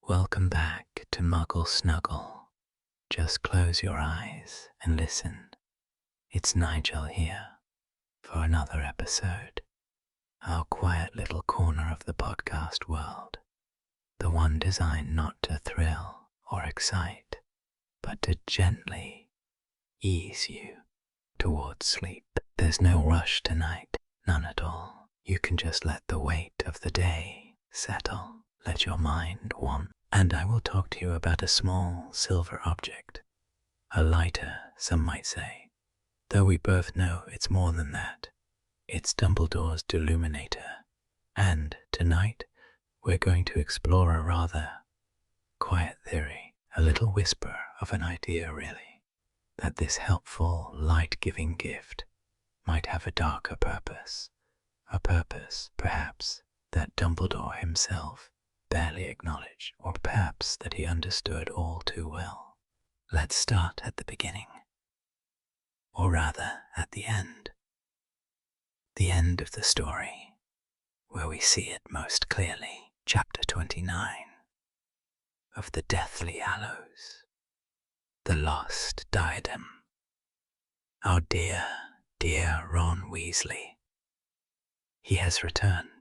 Welcome back to Muggle Snuggle. Just close your eyes and listen. It's Nigel here for another episode. Our quiet little corner of the podcast world. The one designed not to thrill or excite, but to gently ease you towards sleep. There's no rush tonight, none at all. You can just let the weight of the day settle. Let your mind wander. And I will talk to you about a small silver object. A lighter, some might say. Though we both know it's more than that. It's Dumbledore's Deluminator. And tonight, we're going to explore a rather quiet theory, a little whisper of an idea really, that this helpful, light-giving gift might have a darker purpose. A purpose, perhaps, that Dumbledore himself barely acknowledged, or perhaps that he understood all too well. Let's start at the beginning. Or rather, at the end. The end of the story, where we see it most clearly. Chapter 29 of the Deathly Hallows. The Lost Diadem. Our dear, dear Ron Weasley. He has returned.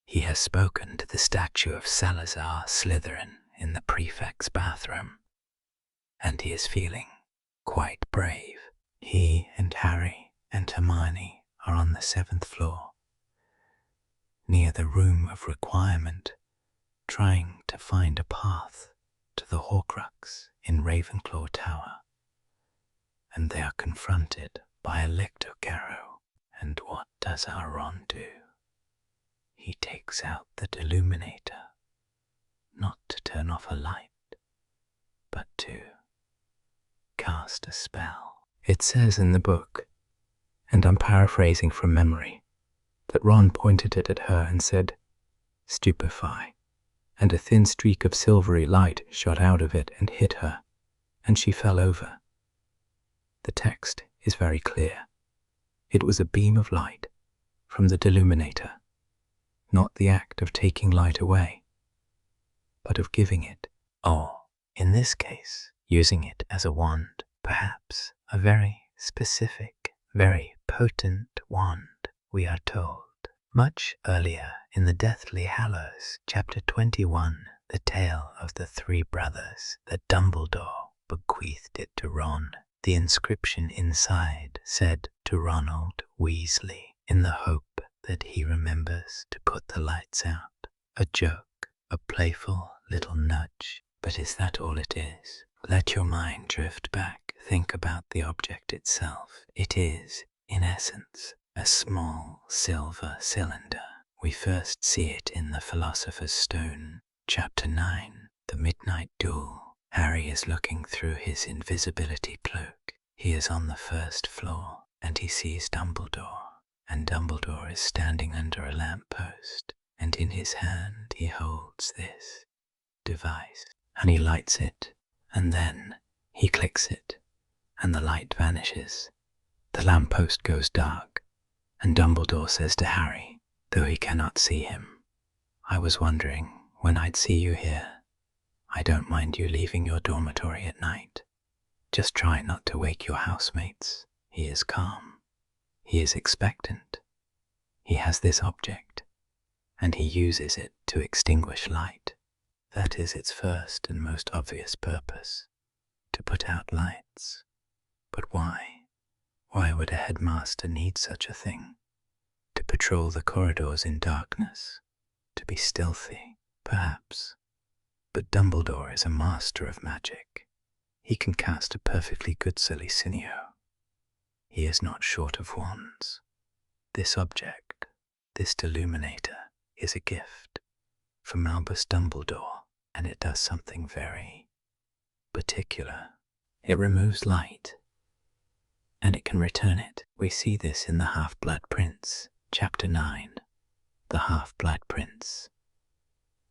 He has spoken to the statue of Salazar Slytherin in the prefect's bathroom, and he is feeling quite brave. He and Harry and Hermione are on the 7th floor, near the Room of Requirement, trying to find a path to the Horcrux in Ravenclaw Tower, and they are confronted by a Lictor-Garrow. And what does our Ron do? He takes out the Deluminator, not to turn off a light, but to cast a spell. It says in the book, and I'm paraphrasing from memory, that Ron pointed it at her and said, "Stupefy," and a thin streak of silvery light shot out of it and hit her, and she fell over. The text is very clear. It was a beam of light from the Deluminator. Not the act of taking light away, but of giving it, or, in this case, using it as a wand, perhaps a very specific, very potent wand, we are told. Much earlier in the Deathly Hallows, chapter 21, the tale of the three brothers, that Dumbledore bequeathed it to Ron. The inscription inside said, "To Ronald Weasley," in the hope that he remembers to put the lights out. A joke, a playful little nudge. But is that all it is? Let your mind drift back. Think about the object itself. It is, in essence, a small silver cylinder. We first see it in the Philosopher's Stone, chapter 9, the Midnight Duel. Harry is looking through his invisibility cloak. He is on the 1st floor, and he sees Dumbledore. And Dumbledore is standing under a lamppost, and in his hand he holds this device, and he lights it, and then he clicks it, and the light vanishes. The lamppost goes dark, and Dumbledore says to Harry, though he cannot see him, "I was wondering when I'd see you here. I don't mind you leaving your dormitory at night. Just try not to wake your housemates." He is calm. He is expectant. He has this object, and he uses it to extinguish light. That is its first and most obvious purpose, to put out lights. But why? Why would a headmaster need such a thing? To patrol the corridors in darkness, to be stealthy, perhaps. But Dumbledore is a master of magic. He can cast a perfectly good Silicinio. He is not short of wands. This object, this Deluminator, is a gift from Albus Dumbledore, and it does something very particular. It removes light, and it can return it. We see this in the Half-Blood Prince, chapter 9, the Half-Blood Prince.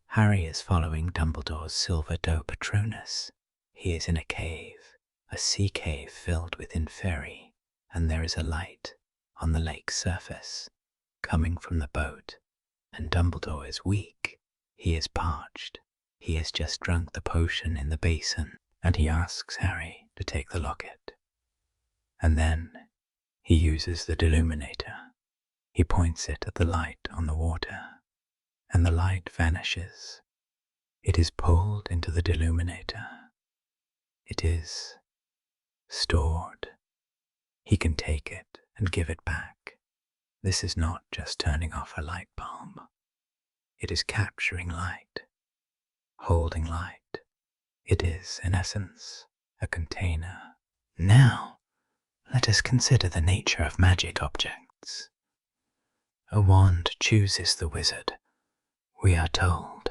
Harry is following Dumbledore's silver doe Patronus. He is in a cave, a sea cave filled with inferi, and there is a light on the lake's surface, coming from the boat, and Dumbledore is weak. He is parched. He has just drunk the potion in the basin, and he asks Harry to take the locket. And then he uses the Deluminator. He points it at the light on the water, and the light vanishes. It is pulled into the Deluminator. It is stored. He can take it and give it back. This is not just turning off a light bulb. It is capturing light, holding light. It is, in essence, a container. Now, let us consider the nature of magic objects. A wand chooses the wizard, we are told,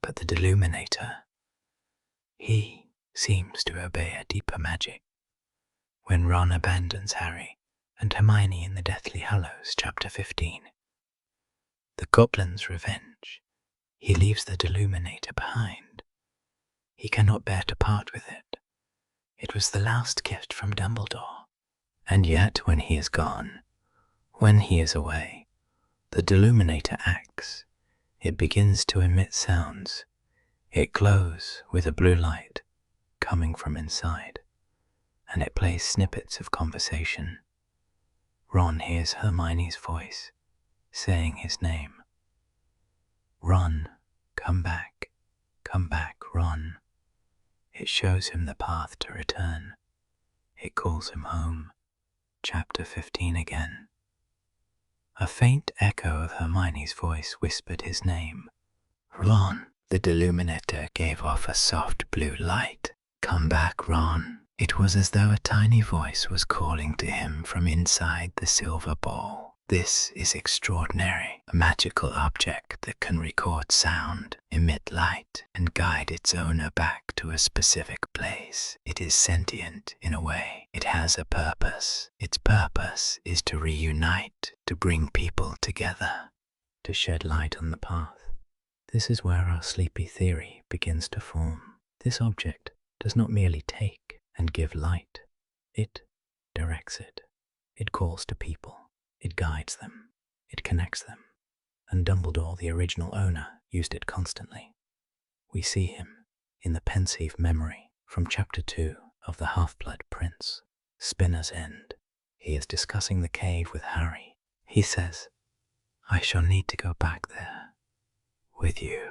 but the Deluminator, he seems to obey a deeper magic. When Ron abandons Harry and Hermione in the Deathly Hallows, Chapter 15, the Goblin's Revenge, he leaves the Deluminator behind. He cannot bear to part with it. It was the last gift from Dumbledore. And yet, when he is gone, when he is away, the Deluminator acts. It begins to emit sounds. It glows with a blue light coming from inside, and it plays snippets of conversation. Ron hears Hermione's voice, saying his name. Ron, come back, Ron. It shows him the path to return. It calls him home. Chapter 15 again. A faint echo of Hermione's voice whispered his name. Ron. The Deluminator gave off a soft blue light. Come back, Ron. It was as though a tiny voice was calling to him from inside the silver ball. This is extraordinary. A magical object that can record sound, emit light, and guide its owner back to a specific place. It is sentient in a way. It has a purpose. Its purpose is to reunite, to bring people together, to shed light on the path. This is where our sleepy theory begins to form. This object does not merely take and give light. It directs it. It calls to people. It guides them. It connects them. And Dumbledore, the original owner, used it constantly. We see him in the pensive memory from Chapter 2 of The Half-Blood Prince, Spinner's End. He is discussing the cave with Harry. He says, I shall need to go back there with you.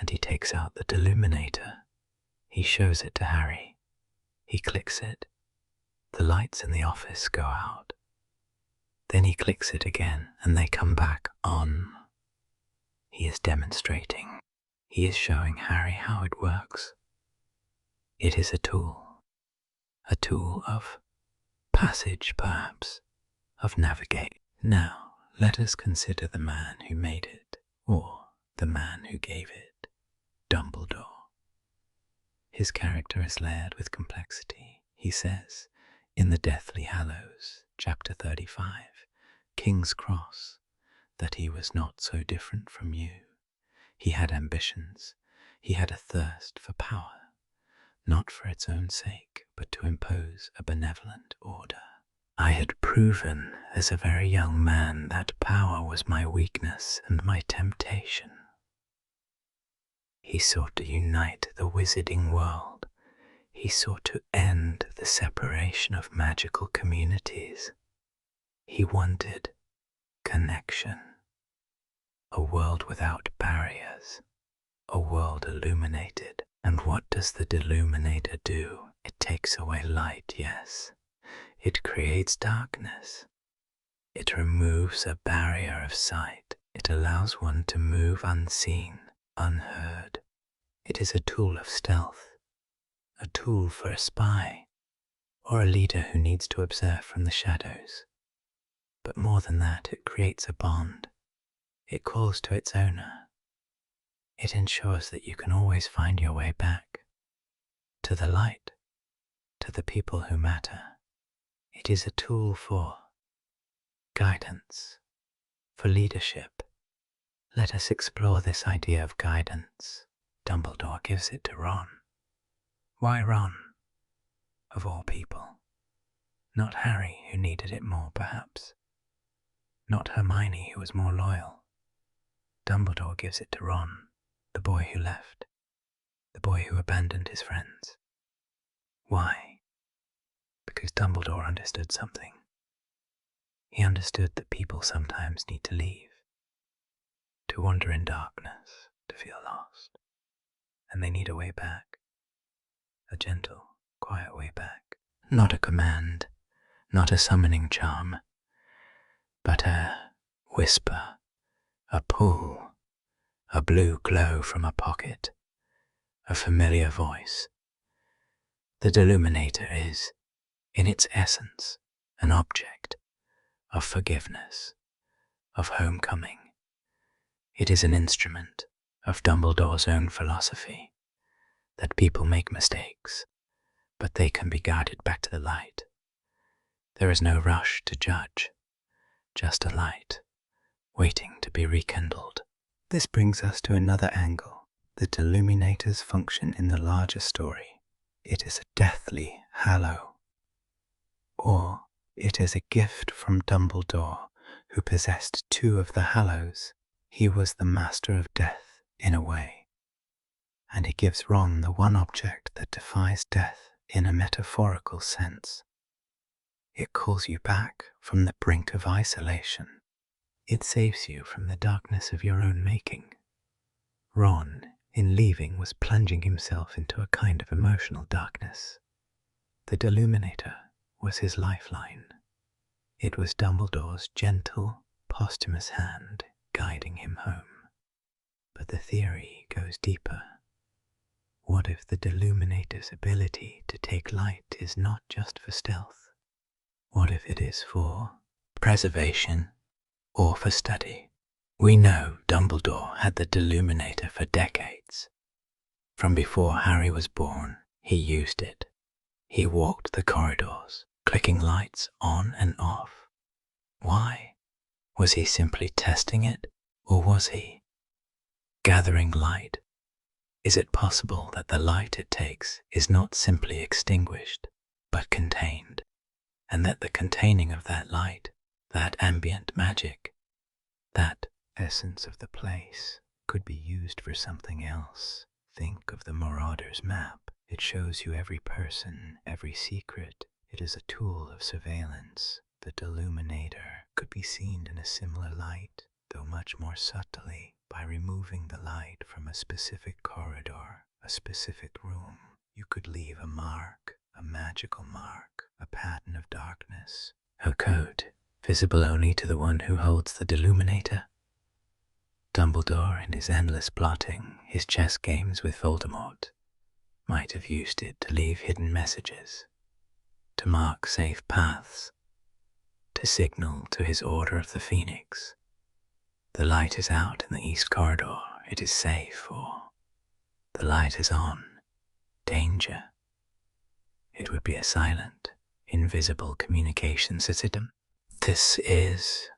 And he takes out the Deluminator. He shows it to Harry. He clicks it. The lights in the office go out. Then he clicks it again, and they come back on. He is demonstrating. He is showing Harry how it works. It is a tool of passage, perhaps, of navigate. Now, let us consider the man who made it, or the man who gave it, Dumbledore. His character is layered with complexity. He says, in the Deathly Hallows, Chapter 35, King's Cross, that he was not so different from you. He had ambitions. He had a thirst for power, not for its own sake, but to impose a benevolent order. I had proven as a very young man that power was my weakness and my temptation. He sought to unite the wizarding world. He sought to end the separation of magical communities. He wanted connection, a world without barriers, a world illuminated. And what does the Deluminator do? It takes away light, yes. It creates darkness. It removes a barrier of sight. It allows one to move unseen, unheard. It is a tool of stealth, a tool for a spy, or a leader who needs to observe from the shadows. But more than that, it creates a bond. It calls to its owner. It ensures that you can always find your way back to the light, to the people who matter. It is a tool for guidance, for leadership. Let us explore this idea of guidance. Dumbledore gives it to Ron. Why Ron, of all people? Not Harry, who needed it more, perhaps. Not Hermione, who was more loyal. Dumbledore gives it to Ron. The boy who left. The boy who abandoned his friends. Why? Because Dumbledore understood something. He understood that people sometimes need to leave, to wander in darkness, to feel lost, and they need a way back, a gentle, quiet way back. Not a command, not a summoning charm, but a whisper, a pull, a blue glow from a pocket, a familiar voice. The Deluminator is, in its essence, an object of forgiveness, of homecoming. It is an instrument of Dumbledore's own philosophy, that people make mistakes, but they can be guided back to the light. There is no rush to judge, just a light, waiting to be rekindled. This brings us to another angle, the Deluminator's function in the larger story. It is a deathly hallow, or it is a gift from Dumbledore, who possessed two of the hallows. He was the master of death, in a way, and he gives Ron the one object that defies death in a metaphorical sense. It calls you back from the brink of isolation. It saves you from the darkness of your own making. Ron, in leaving, was plunging himself into a kind of emotional darkness. The Deluminator was his lifeline. It was Dumbledore's gentle, posthumous hand guiding him home. But the theory goes deeper. What if the Deluminator's ability to take light is not just for stealth? What if it is for preservation or for study? We know Dumbledore had the Deluminator for decades. From before Harry was born, he used it. He walked the corridors, clicking lights on and off. Why? Was he simply testing it, or was he gathering light? Is it possible that the light it takes is not simply extinguished, but contained, and that the containing of that light, that ambient magic, that essence of the place, could be used for something else? Think of the Marauder's map. It shows you every person, every secret. It is a tool of surveillance. The Deluminator could be seen in a similar light, though much more subtly, by removing the light from a specific corridor, a specific room. You could leave a mark, a magical mark, a pattern of darkness, a code, visible only to the one who holds the Deluminator. Dumbledore, in his endless plotting, his chess games with Voldemort, might have used it to leave hidden messages, to mark safe paths, to signal to his Order of the Phoenix. The light is out in the East Corridor, it is safe, or the light is on, danger. It would be a silent, invisible communication system. This is,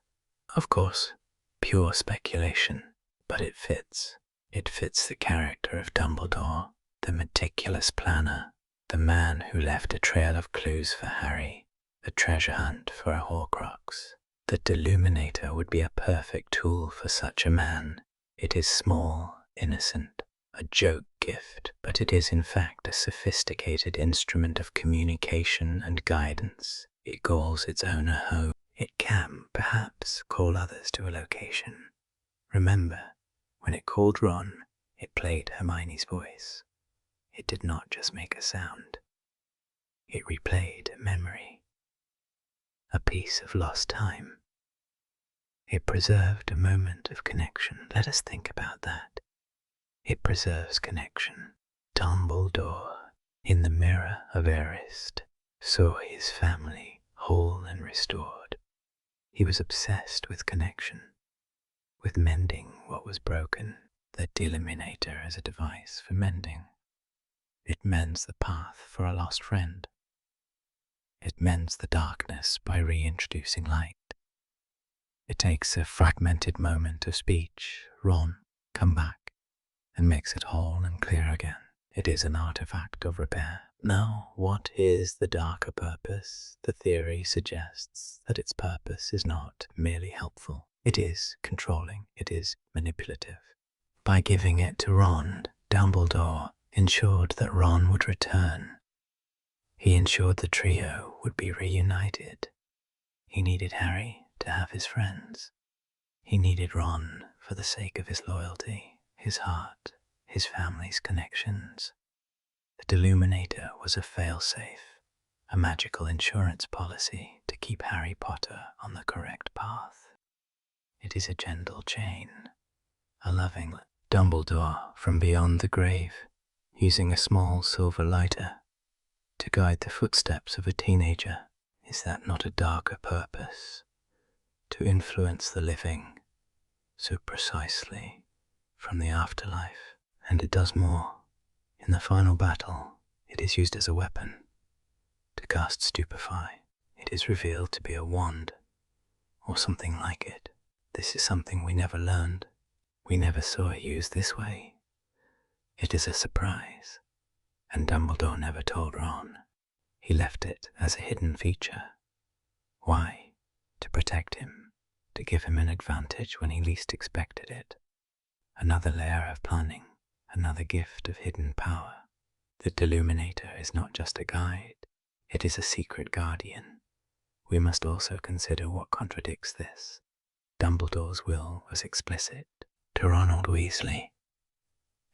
of course, pure speculation, but it fits. It fits the character of Dumbledore, the meticulous planner, the man who left a trail of clues for Harry, a treasure hunt for a Horcrux. The Deluminator would be a perfect tool for such a man. It is small, innocent, a joke gift, but it is in fact a sophisticated instrument of communication and guidance. It calls its owner home. It can, perhaps, call others to a location. Remember, when it called Ron, it played Hermione's voice. It did not just make a sound. It replayed a memory, a piece of lost time. It preserved a moment of connection. Let us think about that. It preserves connection. Dumbledore, in the mirror of Erist, saw his family whole and restored. He was obsessed with connection, with mending what was broken. The Deluminator as a device for mending. It mends the path for a lost friend. It mends the darkness by reintroducing light. It takes a fragmented moment of speech, Ron, come back, and makes it whole and clear again. It is an artifact of repair. Now, what is the darker purpose? The theory suggests that its purpose is not merely helpful. It is controlling. It is manipulative. By giving it to Ron, Dumbledore ensured that Ron would return. He ensured the trio would be reunited. He needed Harry to have his friends. He needed Ron for the sake of his loyalty, his heart, his family's connections. The Deluminator was a failsafe, a magical insurance policy to keep Harry Potter on the correct path. It is a gentle chain, a loving Dumbledore from beyond the grave, using a small silver lighter to guide the footsteps of a teenager. Is that not a darker purpose? To influence the living so precisely from the afterlife. And it does more. In the final battle, it is used as a weapon to cast Stupefy. It is revealed to be a wand, or something like it. This is something we never learned. We never saw it used this way. It is a surprise, and Dumbledore never told Ron. He left it as a hidden feature. Why? To protect him, to give him an advantage when he least expected it. Another layer of planning, another gift of hidden power. The Deluminator is not just a guide, it is a secret guardian. We must also consider what contradicts this. Dumbledore's will was explicit to Ronald Weasley,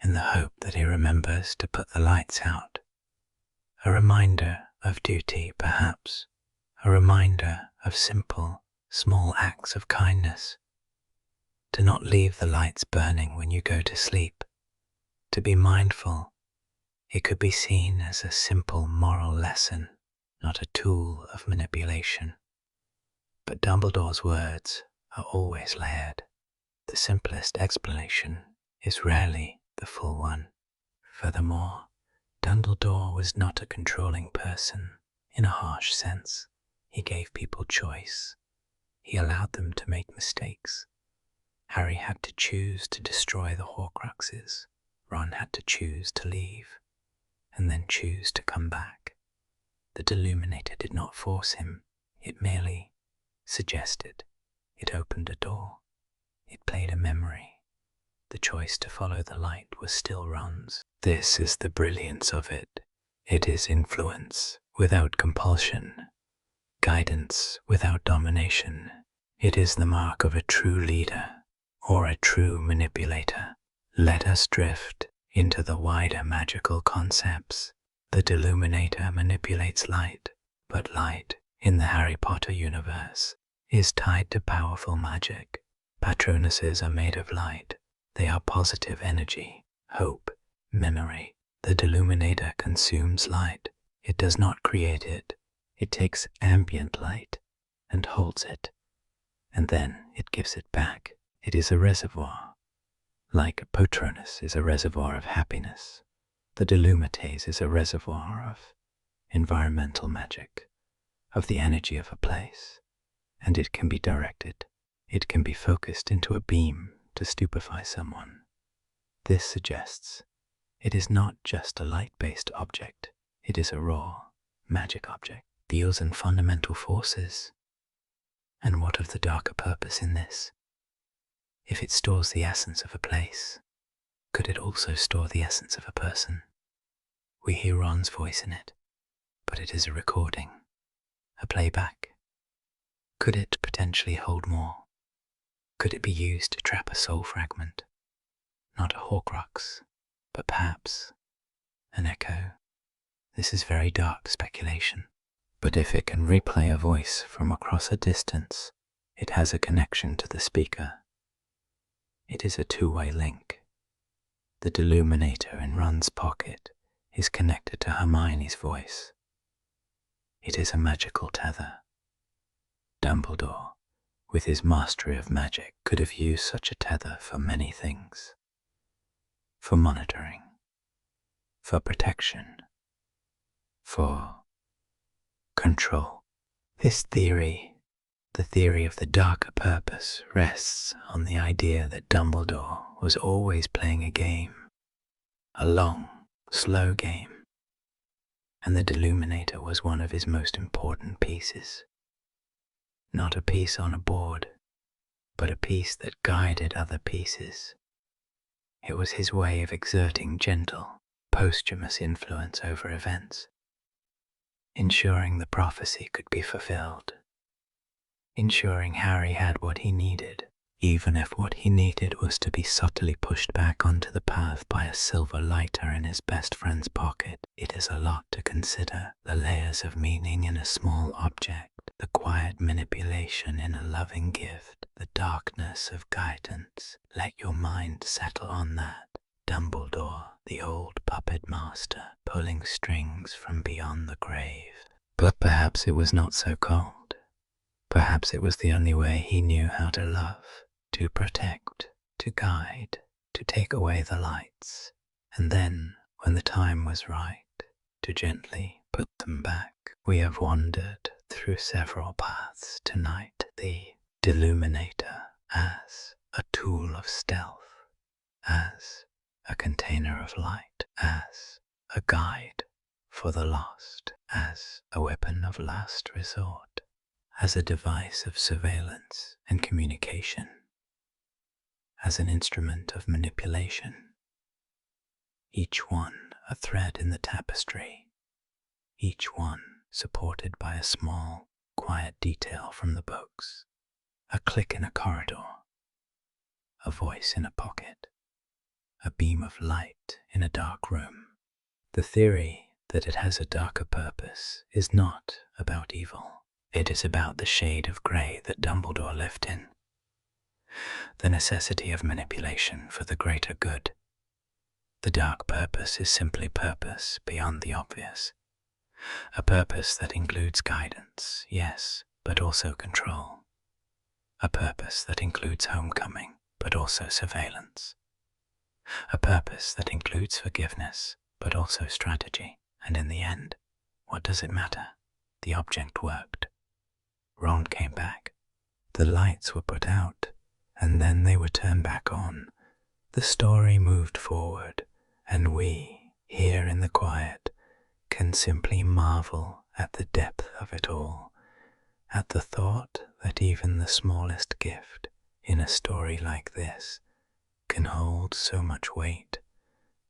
in the hope that he remembers to put the lights out. A reminder of duty, perhaps. A reminder of simple, small acts of kindness. To not leave the lights burning when you go to sleep. To be mindful. It could be seen as a simple moral lesson, not a tool of manipulation. But Dumbledore's words are always layered. The simplest explanation is rarely the full one. Furthermore, Dumbledore was not a controlling person in a harsh sense. He gave people choice. He allowed them to make mistakes. Harry had to choose to destroy the Horcruxes. Ron had to choose to leave, and then choose to come back. The Deluminator did not force him. It merely suggested. It opened a door. It played a memory. The choice to follow the light was still Ron's. This is the brilliance of it. It is influence without compulsion, guidance without domination. It is the mark of a true leader or a true manipulator. Let us drift into the wider magical concepts. The Deluminator manipulates light, but light in the Harry Potter universe is tied to powerful magic. Patronuses are made of light. They are positive energy, hope, memory. The Deluminator consumes light. It does not create it. It takes ambient light and holds it, and then it gives it back. It is a reservoir. Like a Patronus is a reservoir of happiness, the Deluminate is a reservoir of environmental magic, of the energy of a place, and it can be directed. It can be focused into a beam to stupefy someone. This suggests it is not just a light-based object, it is a raw, magic object, deals in fundamental forces. And what of the darker purpose in this? If it stores the essence of a place, could it also store the essence of a person? We hear Ron's voice in it, but it is a recording, a playback. Could it potentially hold more? Could it be used to trap a soul fragment? Not a Horcrux, but perhaps an echo. This is very dark speculation. But if it can replay a voice from across a distance, it has a connection to the speaker. It is a two-way link. The Deluminator in Ron's pocket is connected to Hermione's voice. It is a magical tether. Dumbledore, with his mastery of magic, could have used such a tether for many things. For monitoring, for protection, for control. This theory, the theory of the darker purpose, rests on the idea that Dumbledore was always playing a game, a long, slow game, and the Deluminator was one of his most important pieces. Not a piece on a board, but a piece that guided other pieces. It was his way of exerting gentle, posthumous influence over events, ensuring the prophecy could be fulfilled, ensuring Harry had what he needed, even if what he needed was to be subtly pushed back onto the path by a silver lighter in his best friend's pocket. It is a lot to consider, the layers of meaning in a small object, the quiet manipulation in a loving gift, the darkness of guidance. Let your mind settle on that. Dumbledore, the old puppet master, pulling strings from beyond the grave. But perhaps it was not so cold. Perhaps it was the only way he knew how to love, to protect, to guide, to take away the lights, and then, when the time was right, to gently put them back. We have wandered through several paths tonight, the Deluminator as a tool of stealth, as a container of light, as a guide for the lost, as a weapon of last resort, as a device of surveillance and communication, as an instrument of manipulation, each one a thread in the tapestry, each one supported by a small, quiet detail from the books, a click in a corridor, a voice in a pocket, a beam of light in a dark room. The theory that it has a darker purpose is not about evil. It is about the shade of grey that Dumbledore lived in, the necessity of manipulation for the greater good. The dark purpose is simply purpose beyond the obvious, a purpose that includes guidance, yes, but also control, a purpose that includes homecoming, but also surveillance, a purpose that includes forgiveness, but also strategy. And in the end, what does it matter? The object worked. Ron came back. The lights were put out, and then they were turned back on. The story moved forward, and we, here in the quiet, can simply marvel at the depth of it all, at the thought that even the smallest gift in a story like this can hold so much weight,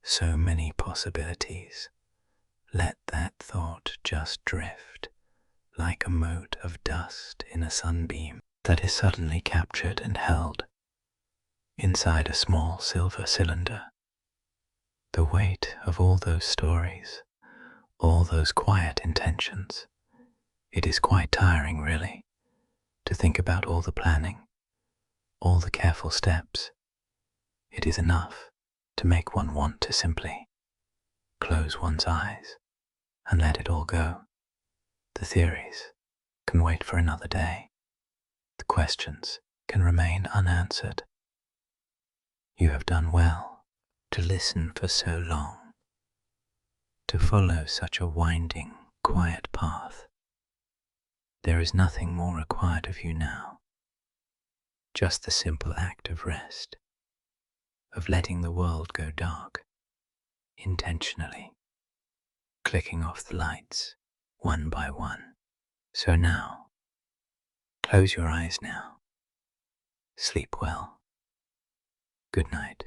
so many possibilities. Let that thought just drift, like a mote of dust in a sunbeam that is suddenly captured and held inside a small silver cylinder. The weight of all those stories, all those quiet intentions, it is quite tiring, really, to think about all the planning, all the careful steps. It is enough to make one want to simply close one's eyes and let it all go. The theories can wait for another day. The questions can remain unanswered. You have done well to listen for so long, to follow such a winding, quiet path. There is nothing more required of you now, just the simple act of rest, of letting the world go dark, intentionally, clicking off the lights one by one. So now, close your eyes now. Sleep well. Good night.